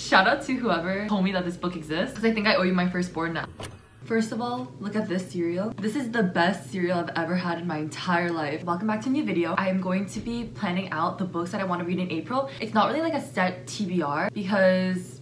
Shout out to whoever told me that this book exists, because I think I owe you my firstborn now. First of all, look at this cereal. This is the best cereal I've ever had in my entire life. Welcome back to a new video. I am going to be planning out the books that I want to read in April. It's not really like a set TBR because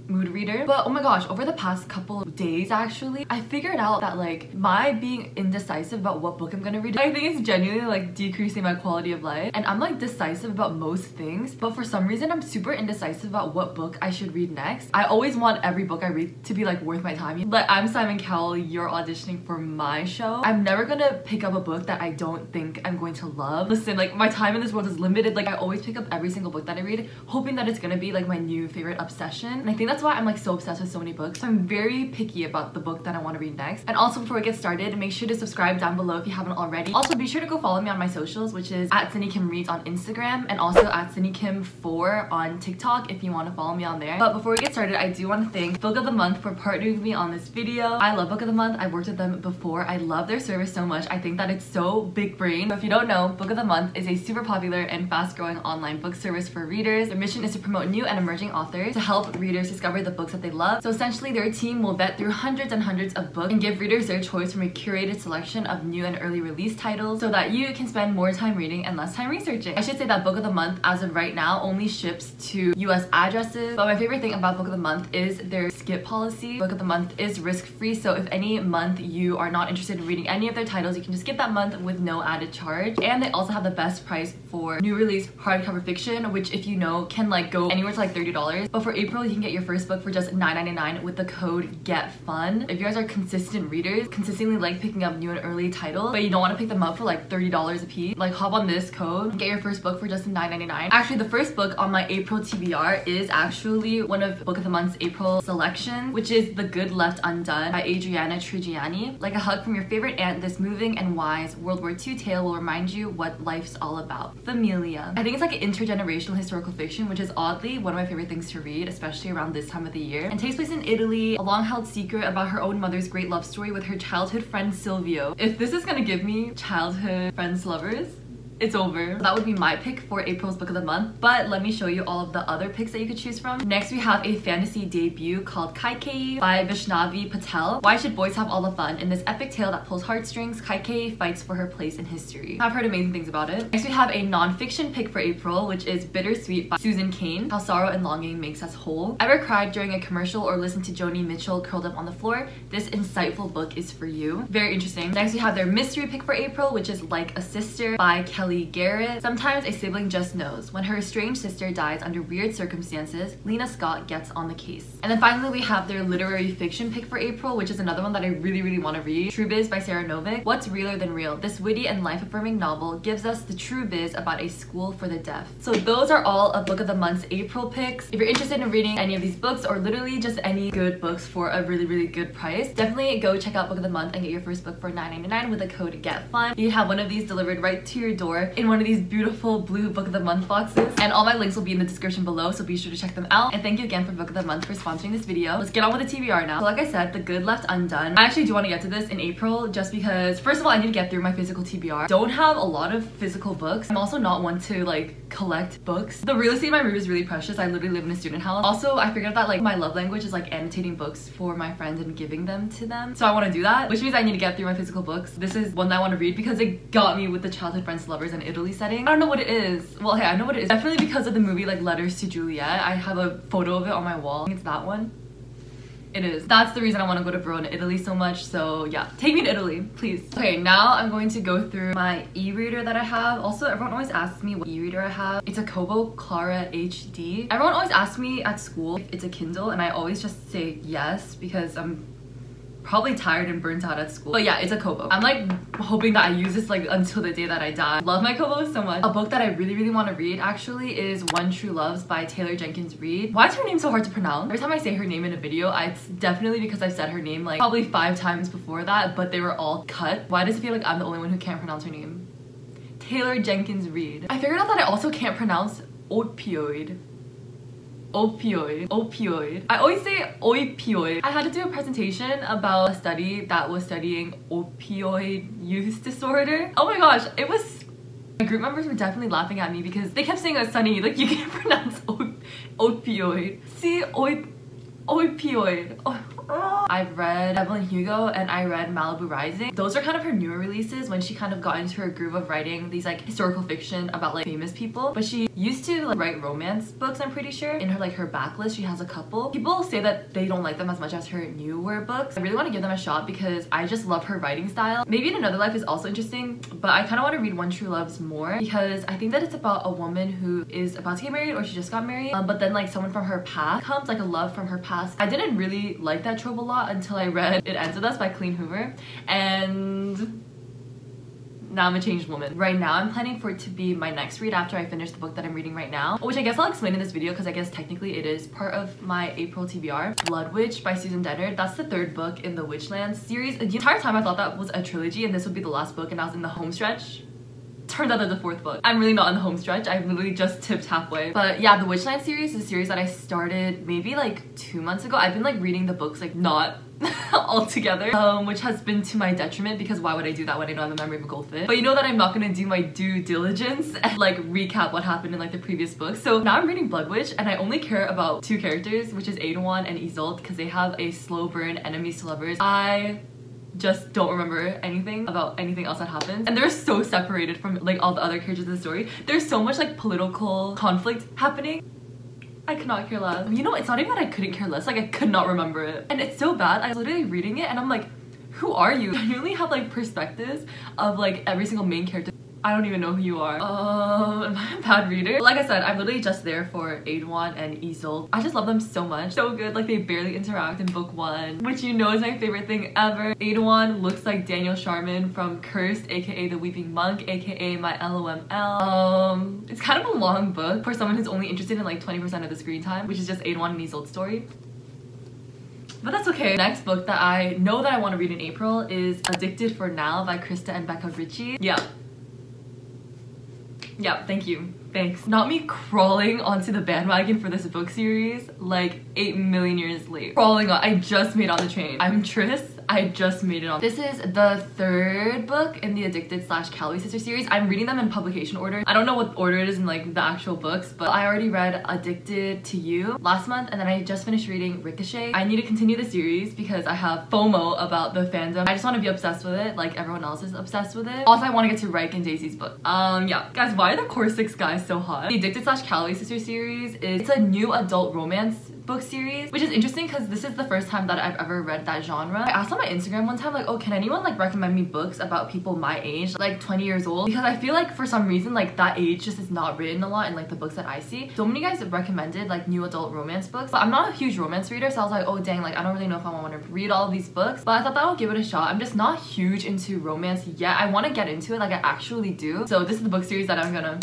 mood reader, but oh my gosh, over the past couple of days actually, I figured out that like my being indecisive about what book I'm gonna read, I think it's genuinely like decreasing my quality of life. And I'm like decisive about most things, but for some reason I'm super indecisive about what book I should read next. I always want every book I read to be like worth my time. Like, I'm Simon Cowell, you're auditioning for my show. I'm never gonna pick up a book that I don't think I'm going to love. Listen, like my time in this world is limited. Like I always pick up every single book that I read, hoping that it's gonna be like my new favorite obsession. And I think that's why I'm like so obsessed with so many books. So I'm very picky about the book that I want to read next. And also, before we get started, make sure to subscribe down below if you haven't already. Also, be sure to go follow me on my socials, which is at sunnykimreads on Instagram and also at sunnykim4 on TikTok if you want to follow me on there. But before we get started, I do want to thank Book of the Month for partnering with me on this video. I love Book of the Month. I've worked with them before. I love their service so much. I think that it's so big brain. So if you don't know, Book of the Month is a super popular and fast growing online book service for readers. Their mission is to promote new and emerging authors to help readers discover the books that they love. So essentially, their team will vet through hundreds and hundreds of books and give readers their choice from a curated selection of new and early release titles so that you can spend more time reading and less time researching. I should say that Book of the Month, as of right now, only ships to US addresses. But my favorite thing about Book of the Month is their skip policy. Book of the Month is risk-free, so if any month you are not interested in reading any of their titles, you can just skip that month with no added charge. And they also have the best price for new release hardcover fiction, which, if you know, can like go anywhere to like $30. But for April, you can get your first book for just $9.99 with the code GETFUN. If you guys are consistent readers, consistently like picking up new and early titles, but you don't want to pick them up for like $30 a piece, like hop on this code and get your first book for just $9.99. Actually, the first book on my April TBR is actually one of Book of the Month's April selections, which is The Good Left Undone by Adriana Trigiani. Like a hug from your favorite aunt, this moving and wise World War II tale will remind you what life's all about. Familia. I think it's like an intergenerational historical fiction, which is oddly one of my favorite things to read, especially around this time of the year, and takes place in Italy, a long-held secret about her own mother's great love story with her childhood friend Silvio. If this is gonna give me childhood friends lovers, it's over. That would be my pick for April's Book of the Month, but let me show you all of the other picks that you could choose from. Next, we have a fantasy debut called 𝐤𝐸𝐬𝐸 by Vaishnavi Patel. Why should boys have all the fun? In this epic tale that pulls heartstrings, 𝐤𝐸𝐬𝐸 fights for her place in history. I've heard amazing things about it. Next, we have a non-fiction pick for April, which is Bittersweet by Susan Cain, How Sorrow and Longing Makes Us Whole. Ever cried during a commercial or listened to Joni Mitchell curled up on the floor? This insightful book is for you. Very interesting. Next, we have their mystery pick for April, which is Like a Sister by Kelly Garrett. Sometimes a sibling just knows. When her estranged sister dies under weird circumstances, Lena Scott gets on the case. And then finally, we have their literary fiction pick for April, which is another one that I really want to read. True Biz by Sarah Novick. What's realer than real? This witty and life-affirming novel gives us the true biz about a school for the deaf. So those are all of Book of the Month's April picks. If you're interested in reading any of these books, or literally just any good books for a really good price, definitely go check out Book of the Month and get your first book for $9.99 with the code GETFUN. You have one of these delivered right to your door in one of these beautiful blue Book of the Month boxes, and all my links will be in the description below, so be sure to check them out. And thank you again for Book of the Month for sponsoring this video. Let's get on with the TBR now. So like I said, The Good Left Undone. I actually do want to get to this in April just because, first of all, I need to get through my physical TBR. Don't have a lot of physical books. I'm also not one to like collect books. The real estate in my room is really precious. I literally live in a student house. Also, I figured out that like my love language is like annotating books for my friends and giving them to them. So I want to do that, which means I need to get through my physical books. This is one that I want to read because it got me with the childhood friends lovers in Italy setting. I don't know what it is. Well, okay, I know what it is. Definitely because of the movie like Letters to Juliet. I have a photo of it on my wall. I think it's that one. It is. That's the reason I want to go to Verona, Italy so much. So yeah, take me to Italy, please. Okay, now I'm going to go through my e-reader that I have. Also, everyone always asks me what e-reader I have. It's a Kobo Clara HD. Everyone always asks me at school if it's a Kindle, and I always just say yes because I'm probably tired and burnt out at school. But yeah, it's a Kobo. I'm like hoping that I use this like until the day that I die. Love my Kobo so much. A book that I really want to read actually is One True Loves by Taylor Jenkins Reid. Why is her name so hard to pronounce? Every time I say her name in a video, it's definitely because I've said her name like probably 5 times before that, but they were all cut. Why does it feel like I'm the only one who can't pronounce her name? Taylor Jenkins Reid. I figured out that I also can't pronounce opioid. Opioid. I always say opioid. I had to do a presentation about a study that was studying opioid use disorder. Oh my gosh, it was... My group members were definitely laughing at me because they kept saying, Sunny, like, you can't pronounce opioid. Opioid. I've read Evelyn Hugo and I read Malibu Rising. Those are kind of her newer releases when she kind of got into her groove of writing these like historical fiction about like famous people. But she used to like write romance books, I'm pretty sure. In her backlist, she has a couple. People say that they don't like them as much as her newer books. I really want to give them a shot because I just love her writing style. Maybe in Another Life is also interesting, but I kind of want to read One True Loves more because I think that it's about a woman who is about to get married or she just got married, but then like someone from her past comes, like a love from her past. I didn't really like that trope a lot until I read It Ends With Us by Colleen Hoover, and now I'm a changed woman. Right now I'm planning for it to be my next read after I finish the book that I'm reading right now, which I guess I'll explain in this video because I guess technically it is part of my April TBR. Blood Witch by Susan Dennard. That's the third book in the Witchlands series. The entire time I thought that was a trilogy and this would be the last book, and I was in the home stretch. Turns out that's the fourth book. I'm really not in the home stretch. I've literally just tipped halfway. But yeah, the Witchland series is a series that I started maybe like 2 months ago. I've been like reading the books like not all together, which has been to my detriment because why would I do that when I don't have a memory of a goldfish? But you know that I'm not gonna do my due diligence and like recap what happened in like the previous books. So now I'm reading Blood Witch and I only care about two characters, which is Iwant and 𝐬𝐮𝐩𝐿, because they have a slow burn enemies to lovers. I just don't remember anything about anything else that happens, and they're so separated from like all the other characters in the story. There's so much like political conflict happening. I could not care less. You know, it's not even that I couldn't care less, like I could not remember it, and it's so bad. I was literally reading it and I'm like, who are you? I genuinely have like perspectives of like every single main character. I don't even know who you are. Am I a bad reader? Like I said, I'm literally just there for Iwant and 𝐬𝐮𝐩𝐿. I just love them so much. So good. Like they barely interact in book 1, which you know is my favorite thing ever. Iwant looks like Daniel Sharman from Cursed, aka The Weeping Monk, aka my LOML. It's kind of a long book for someone who's only interested in like 20% of the screen time, which is just Iwant and 𝐬𝐮𝐻𝐿's story. But that's okay. Next book that I know that I want to read in April is Addicted for Now by Krista and Becca Ritchie. Yeah, thank you. Thanks. Not me crawling onto the bandwagon for this book series like 8 million years late. Crawling on. I just made it on the train. I'm Tris. I just made it on. This is the third book in the Addicted/Calorie Sister series. I'm reading them in publication order. I don't know what order it is in like the actual books, but I already read Addicted to You last month, and then I just finished reading Ricochet. I need to continue the series because I have FOMO about the fandom. I just want to be obsessed with it like everyone else is obsessed with it. Also, I want to get to 𝐬𝐻𝐬𝐻𝐸𝐻𝐸𝐻𝐸 book. Yeah. Guys, why are the core 6 guys so hot? The Addicted/Calorie Sister series it's a new adult romance book series, which is interesting because this is the first time that I've ever read that genre. I asked on my Instagram one time like, oh, can anyone like recommend me books about people my age, like 20 years old, because I feel like for some reason like that age just is not written a lot in like the books that I see. So many guys recommended like new adult romance books, but I'm not a huge romance reader, so I was like, oh dang, like I don't really know if I want to read all of these books, but I thought that I would give it a shot. I'm just not huge into romance yet. I want to get into it, like I actually do. So this is the book series that I'm gonna...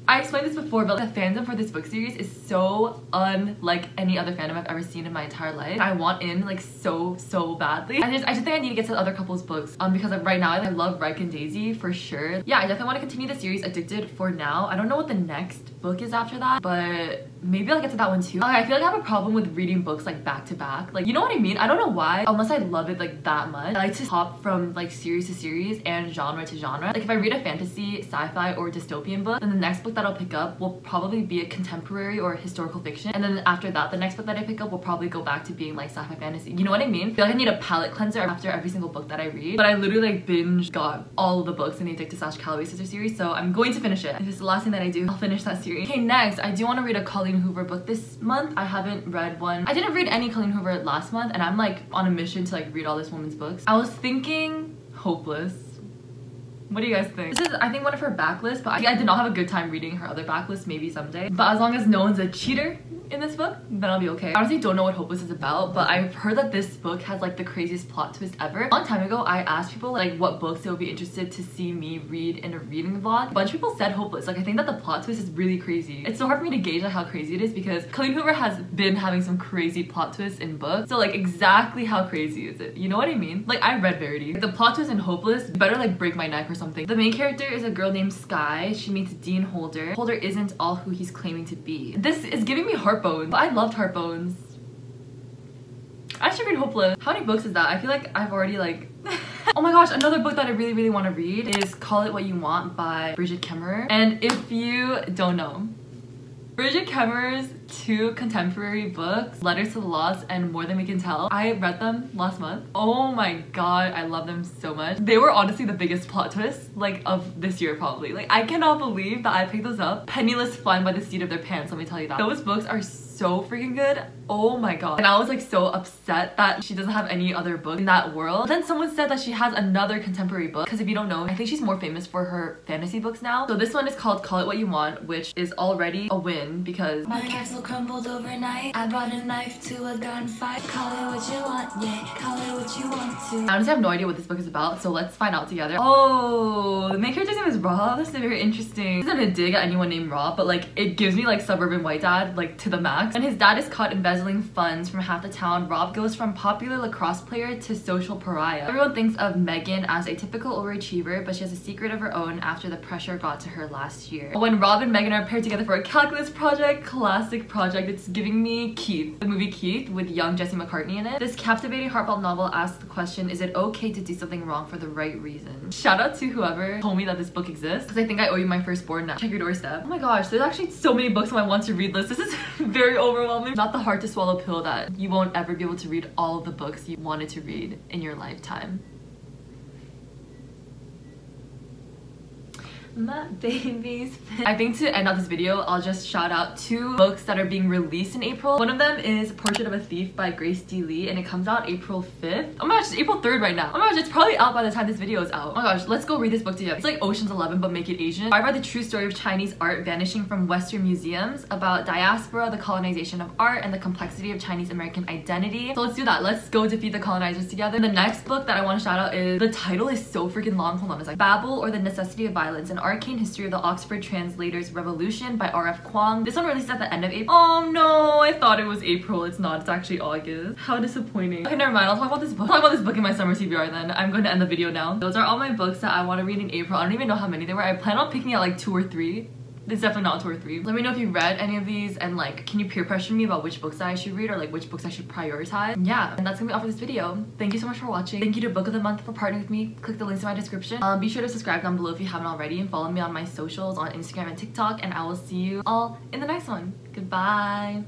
I explained this before, but the fandom for this book series is so unlike any other fandom I've ever seen in my entire life. I want in like so badly. I just think I need to get to the other couple's books because right now I love Reich and Daisy for sure. Yeah, I definitely want to continue the series Addicted for Now. I don't know what the next book is after that, but maybe I'll get to that one too. I feel like I have a problem with reading books like back to back. Like, you know what I mean? I don't know why, unless I love it like that much. I like to hop from like series to series and genre to genre. Like if I read a fantasy, sci-fi, or dystopian book, then the next book that I'll pick up will probably be a contemporary or historical fiction, and then after that the next book that I pick up will probably go back to being like sci-fi fantasy. You know what I mean? I feel like I need a palette cleanser after every single book that I read, but I literally like binge got all of the books in the Addicted/Calorie Sister series, so I'm going to finish it. If it's the last thing that I do, I'll finish that series. Okay, next I do want to read a Colleen Hoover book this month. I haven't read one. I didn't read any Colleen Hoover last month, and I'm like on a mission to like read all this woman's books. I was thinking Hopeless. What do you guys think? This is, I think, one of her backlists, but I did not have a good time reading her other backlist, maybe someday. But as long as no one's a cheater in this book, then I'll be okay. I honestly don't know what Hopeless is about, but I've heard that this book has like the craziest plot twist ever. A long time ago, I asked people like what books they would be interested to see me read in a reading vlog. A bunch of people said Hopeless. Like I think that the plot twist is really crazy. It's so hard for me to gauge like how crazy it is because Colleen Hoover has been having some crazy plot twists in books. So like exactly how crazy is it? You know what I mean? Like I read Verity. The plot twist in Hopeless better like break my neck or something. The main character is a girl named Sky. She meets Dean Holder. Holder isn't all who he's claiming to be. This is giving me heartburn. I loved Heartbones. I should read Hopeless. How many books is that? I feel like I've already like... Oh my gosh, another book that I really want to read is Call It What You Want by Bridget Kemmerer. And if you don't know, Bridget Kemmerer's 2 contemporary books, Letters to the Lost and More Than We Can Tell. I read them last month. Oh my god, I love them so much. They were honestly the biggest plot twist like of this year probably. Like I cannot believe that I picked those up penniless, flying by the seat of their pants, let me tell you that. Those books are so freaking good. Oh my god. And I was like so upset that she doesn't have any other book in that world. But then someone said that she has another contemporary book, because if you don't know, I think she's more famous for her fantasy books now. So this one is called Call It What You Want, which is already a win because my castle crumbled overnight. I brought a knife to a gunfight. Call it what you want, yeah. Call it what you want to. I honestly have no idea what this book is about, so let's find out together. Oh, the main character's name is Rob. This is very interesting. This isn't a dig at anyone named Rob, but like it gives me like suburban white dad like to the max. And his dad is caught embezzling funds from half the town. Rob goes from popular lacrosse player to social pariah. Everyone thinks of Megan as a typical overachiever, but she has a secret of her own after the pressure got to her last year. When Rob and Megan are paired together for a calculus project, classic project, it's giving me Keith, the movie Keith with young Jesse McCartney in it. This captivating heartfelt novel asks the question, is it okay to do something wrong for the right reason? Shout out to whoever told me that this book exists, because I think I owe you my firstborn now. Check your doorstep. Oh my gosh, there's actually so many books on my want to read list. This is very overwhelming. Not the hard to swallow pill that you won't ever be able to read all of the books you wanted to read in your lifetime. My baby's fit. I think to end out this video, I'll just shout out 2 books that are being released in April. One of them is Portrait of a Thief by Grace D. Lee, and it comes out April 5th. Oh my gosh, it's April 3rd right now. Oh my gosh, it's probably out by the time this video is out. Oh my gosh, let's go read this book together. It's like Ocean's 11 but make it Asian. Inspired by the true story of Chinese art vanishing from Western museums, about diaspora, the colonization of art, and the complexity of Chinese American identity. So let's do that. Let's go defeat the colonizers together. And the next book that I want to shout out is, the title is so freaking long. Hold on, it's like Babel or the Necessity of Violence, an arcane history of the Oxford Translators Revolution by R.F. Kuang. This one released at the end of April. Oh no, I thought it was April. It's not. It's actually August. How disappointing. Okay, never mind. I'll talk about this book. I'll talk about this book in my summer TBR then. I'm going to end the video now. Those are all my books that I want to read in April. I don't even know how many there were. I plan on picking out like 2 or 3. It's definitely not 2 or 3. Let me know if you read any of these, and like, can you peer pressure me about which books that I should read, or like which books I should prioritize? Yeah, and that's gonna be all for this video. Thank you so much for watching. Thank you to Book of the Month for partnering with me. Click the links in my description. Be sure to subscribe down below if you haven't already, and follow me on my socials on Instagram and TikTok, and I will see you all in the next one. Goodbye.